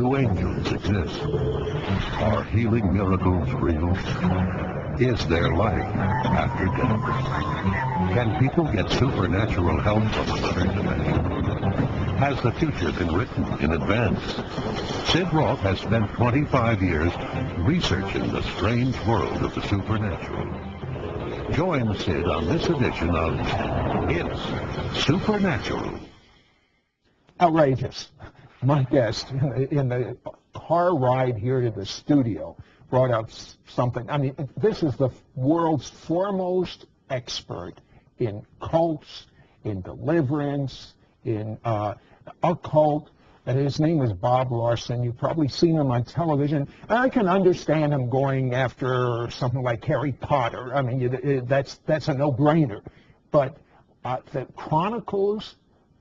Do angels exist? Are healing miracles real? Is there life after death? Can people get supernatural help from another dimension? Has the future been written in advance? Sid Roth has spent 25 years researching the strange world of the supernatural. Join Sid on this edition of It's Supernatural. Outrageous. My guest in the car ride here to the studio brought up something. I mean, this is the world's foremost expert in cults, in deliverance, in occult, and his name is Bob Larson. You've probably seen him on television. And I can understand him going after something like Harry Potter. I mean, that's a no-brainer. But the Chronicles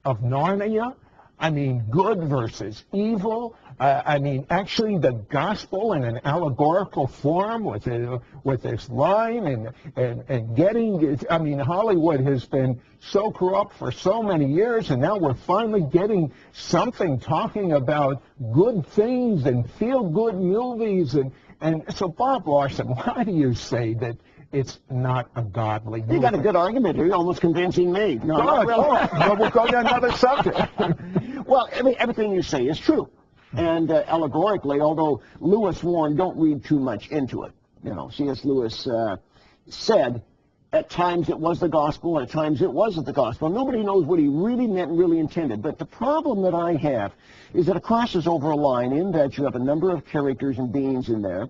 of Narnia, I mean, good versus evil. I mean, actually, the gospel in an allegorical form with this line and getting it. I mean, Hollywood has been so corrupt for so many years, and now we're finally getting something talking about good things and feel-good movies. And so, Bob Larson, why do you say that it's not a godly movie? You got a good argument here. You're almost convincing me. No, well, we'll go to another subject. Well, I mean, everything you say is true. And allegorically, although Lewis warned, don't read too much into it. You know, C.S. Lewis said at times it was the gospel, at times it wasn't the gospel. Nobody knows what he really meant and really intended. But the problem that I have is that it crosses over a line in that you have a number of characters and beings in there,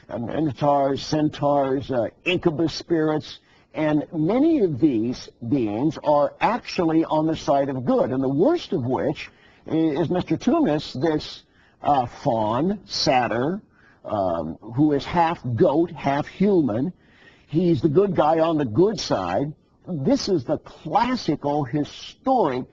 minotaurs, centaurs, incubus spirits, and many of these beings are actually on the side of good, and the worst of which is Mr. Tunis, this faun, satyr, who is half goat, half human. He's the good guy on the good side. This is the classical, historic,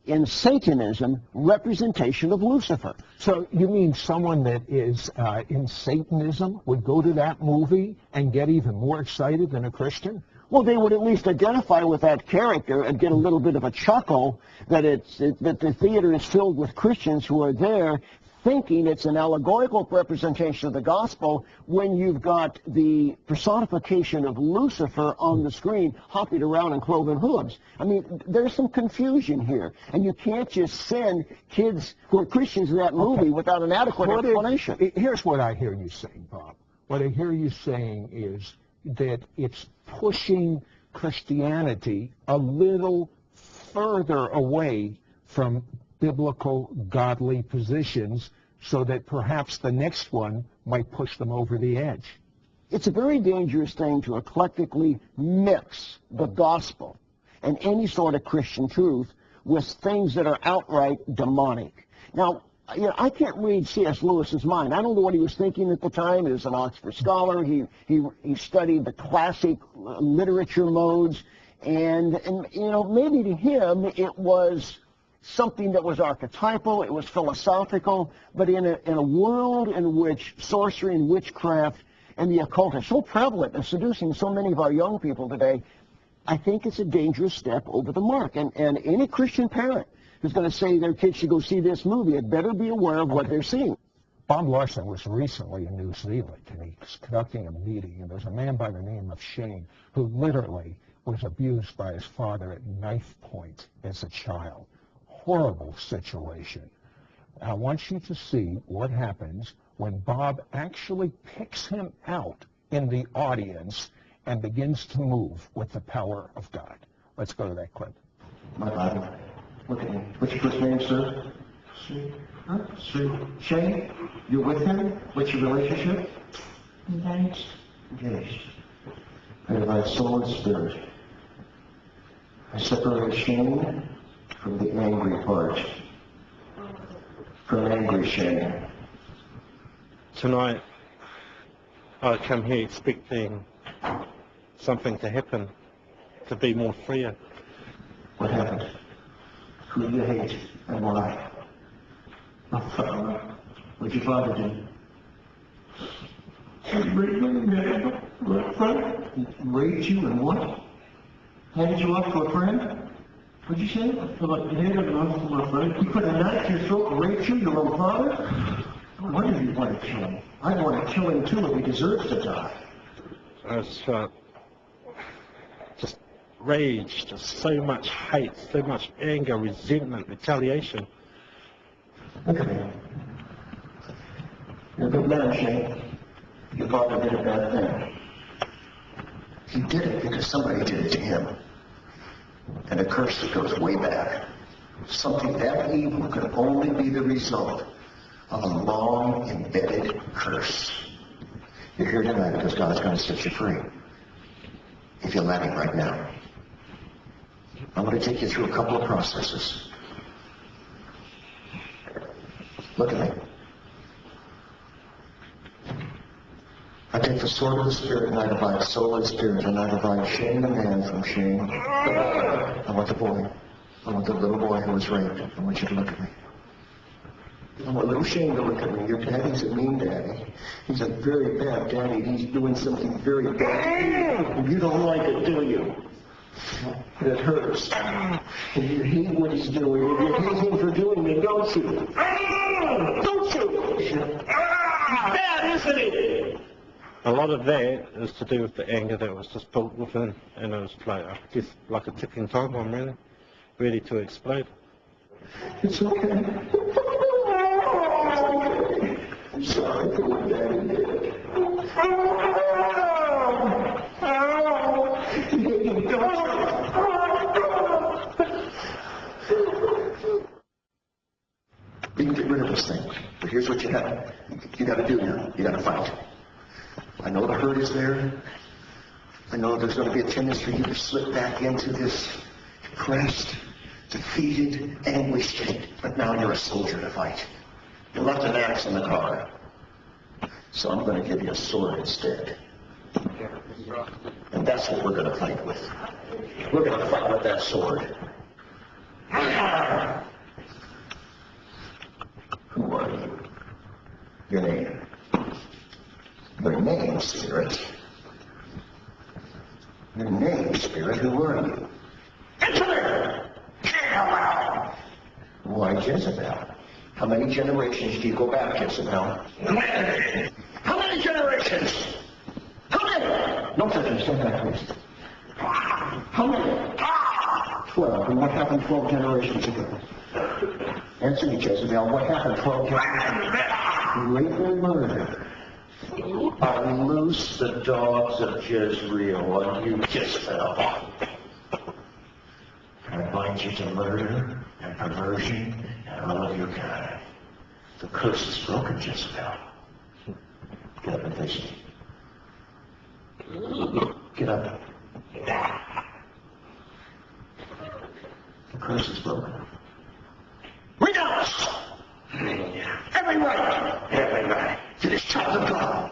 in Satanism, representation of Lucifer. So you mean someone that is in Satanism would go to that movie and get even more excited than a Christian? Well, they would at least identify with that character and get a little bit of a chuckle that that the theater is filled with Christians who are there thinking it's an allegorical representation of the gospel when you've got the personification of Lucifer on the screen hopping around in cloven hooves. I mean, there's some confusion here, and you can't just send kids who are Christians to that movie without an adequate explanation. Here's what I hear you saying, Bob. What I hear you saying is that it's pushing Christianity a little further away from biblical, godly positions so that perhaps the next one might push them over the edge. It's a very dangerous thing to eclectically mix the gospel and any sort of Christian truth with things that are outright demonic. Now, you know, I can't read C.S. Lewis's mind. I don't know what he was thinking at the time. He was an Oxford scholar. He studied the classic literature modes, and you know, maybe to him it was something that was archetypal, it was philosophical, but in a world in which sorcery and witchcraft and the occult are so prevalent and seducing so many of our young people today, I think it's a dangerous step over the mark. And any Christian parent who's going to say their kids should go see this movie had better be aware of what they're seeing. Bob Larson was recently in New Zealand, and he was conducting a meeting, and there's a man by the name of Shane who literally was abused by his father at knife point as a child. Horrible situation. I want you to see what happens when Bob actually picks him out in the audience and begins to move with the power of God. Let's go to that clip. My Bible. Look at me. What's your first name, sir? Sue. Huh? Sue. Shane? You're with him? What's your relationship? Engaged. Engaged. I divide soul and spirit. I separate Shane from the angry part. From angry Shane. Tonight, I come here expecting something to happen, to be more freer. What happened? Who do you hate and why? My father. What'd your father do? He raped me. He raped you and what? Handed you off to a friend? What'd you say? I feel like he handed me off to my friend. He put a knife to your throat and raped you, your own father? Why do you want to kill him? I want to kill him too if he deserves to die. It's just rage, just so much hate, so much anger, resentment, retaliation. Look at me. You're a good man, Shane. Your father did a bad thing. He did it because somebody did it to him. And a curse that goes way back. Something that evil could only be the result of a long embedded curse. You're here tonight because God's going to set you free. If you'll let him right now. I'm going to take you through a couple of processes. Look at me. I take the sword of the Spirit and I divide soul and spirit, and I divide Shane the man from Shane the boy. I want the boy. I want the little boy who was raped. I want you to look at me. I want little Shane to look at me. Your daddy's a mean daddy. He's a very bad daddy. He's doing something very bad. You don't like it, do you? It hurts. And you hate what he's doing. And you hate him for doing it, don't you? Don't you? Bad, isn't it? A lot of that is to do with the anger that was just built within, and it was like a ticking time bomb, really, ready to explode. It's okay. I'm sorry for what Daddy did. You can get rid of this thing, but here's what you got to do now. You got to fight. I know the hurt is there. I know there's going to be a tendency for you to slip back into this depressed, defeated, anguished state. But now you're a soldier to fight. You left an axe in the car. So I'm going to give you a sword instead. And that's what we're going to fight with. We're going to fight with that sword. Who are you? Your name. Your name, Spirit. Your name, Spirit. Who are you? Enter! Why, Jezebel? How many generations do you go back, Jezebel? How many generations? How many? No seconds, stand back, please. How many? 12. And what happened 12 generations ago? Answer me, Jezebel. What happened 12 generations? Rape and murder. Unloose the dogs of Jezreel on you, Jezebel. I bind you to murder and perversion and all of your kind. The curse is broken, Jezebel. Get up and face me. Get up. The curse is broken. Renounce! Every right to this child of God.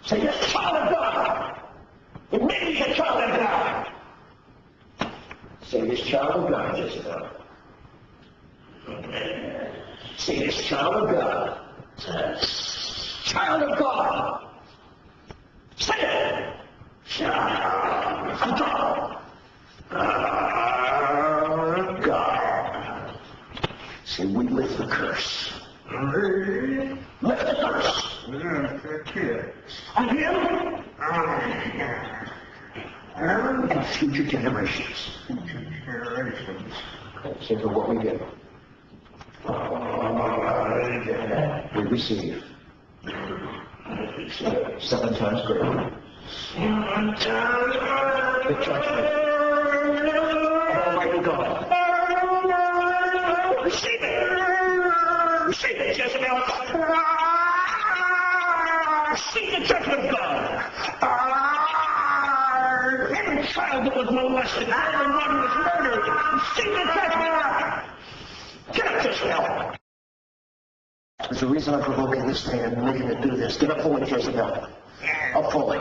Say, this child of God. It means a child of God. Say, this child of God, Jezebel. Say, this child of God. Child of God. Say it. Child of God. God. Say, we lift the curse. Lift the curse. On him. And future generations. Say for what we get. We receive 7 times greater. The judgment. Almighty God. Receive it. Receive it, Jezebel. Receive the judgment of God. Every child that was molested, everyone who was murdered, receive the judgment. Get up, Jezebel. There's a reason I'm provoking this thing and making it do this. Get up fully, Jezebel. Up fully.